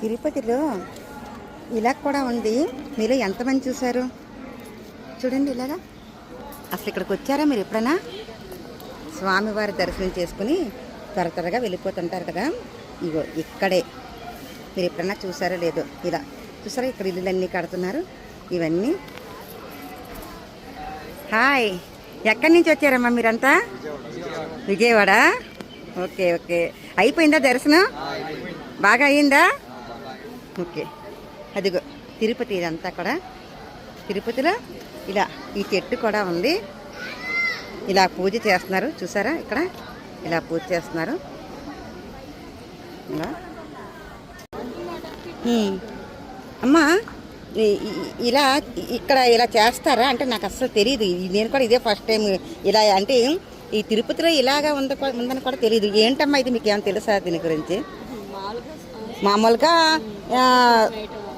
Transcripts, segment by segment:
తిరుపతిలో ఇలా కూడా ఉంది. మీరు ఎంతమంది చూశారు చూడండి ఇలాగా. అసలు ఇక్కడికి వచ్చారా మీరు ఎప్పుడైనా? స్వామివారి దర్శనం చేసుకుని త్వరగా వెళ్ళిపోతుంటారు కదా. ఇగో ఇక్కడే మీరు ఎప్పుడన్నా చూసారో లేదో, ఇలా చూసారా ఇక్కడ ఇల్లులన్నీ కడుతున్నారు ఇవన్నీ. హాయ్, ఎక్కడి నుంచి వచ్చారమ్మా మీరంతా? విజయవాడ. ఓకే ఓకే, అయిపోయిందా దర్శనం? బాగా అయ్యిందా? ఓకే. అదిగో తిరుపతి, ఇదంతా కూడా తిరుపతిలో ఇలా ఈ చెట్టు కూడా ఉంది. ఇలా పూజ చేస్తున్నారు చూసారా, ఇక్కడ ఇలా పూజ చేస్తున్నారు ఇలా. అమ్మా ఇలా ఇక్కడ ఇలా చేస్తారా అంటే నాకు అస్సలు తెలియదు. నేను కూడా ఇదే ఫస్ట్ టైం ఇలా, అంటే ఈ తిరుపతిలో ఇలాగా ఉందని కూడా తెలియదు. ఏంటమ్మా ఇది, మీకు ఏమైనా తెలుసా దీని గురించి? మామూలుగా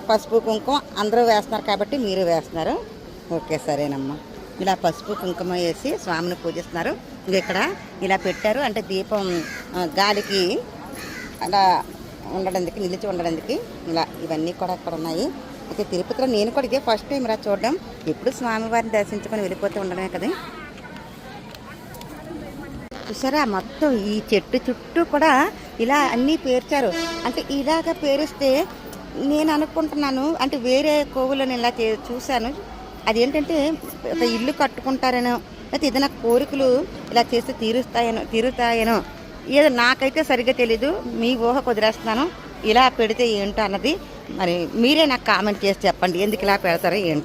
పసుపు కుంకుమ అందరూ వేస్తున్నారు కాబట్టి మీరు వేస్తున్నారు. ఓకే సరేనమ్మా. ఇలా పసుపు కుంకుమ వేసి స్వామిని పూజిస్తున్నారు. ఇక్కడ ఇలా పెట్టారు అంటే దీపం గాలికి అలా ఉండడానికి, నిలిచి ఉండడానికి ఇలా ఇవన్నీ కూడా అక్కడ ఉన్నాయి. అయితే తిరుపతిలో నేను కూడా ఇదే ఫస్ట్ టైం ఇలా చూడడం. ఎప్పుడు స్వామివారిని దర్శించుకొని వెళ్ళిపోతూ ఉండడమే కదా. చూసారా మొత్తం ఈ చెట్టు చుట్టూ కూడా ఇలా అన్నీ పేర్చారు. అంటే ఇలాగ పేరిస్తే నేను అనుకుంటున్నాను అంటే వేరే కోవులను ఇలా చూశాను. అదేంటంటే ఒక ఇల్లు కట్టుకుంటారనో లేకపోతే ఏదైనా కోరికలు ఇలా చేస్తే తీరుతాయనో ఏదో నాకైతే సరిగ్గా తెలీదు. మీ ఊహ కుదిరేస్తున్నాను. ఇలా పెడితే ఏంటో అన్నది మరి మీరే నాకు కామెంట్ చేసి చెప్పండి, ఎందుకు ఇలా పెడతారో ఏంటో.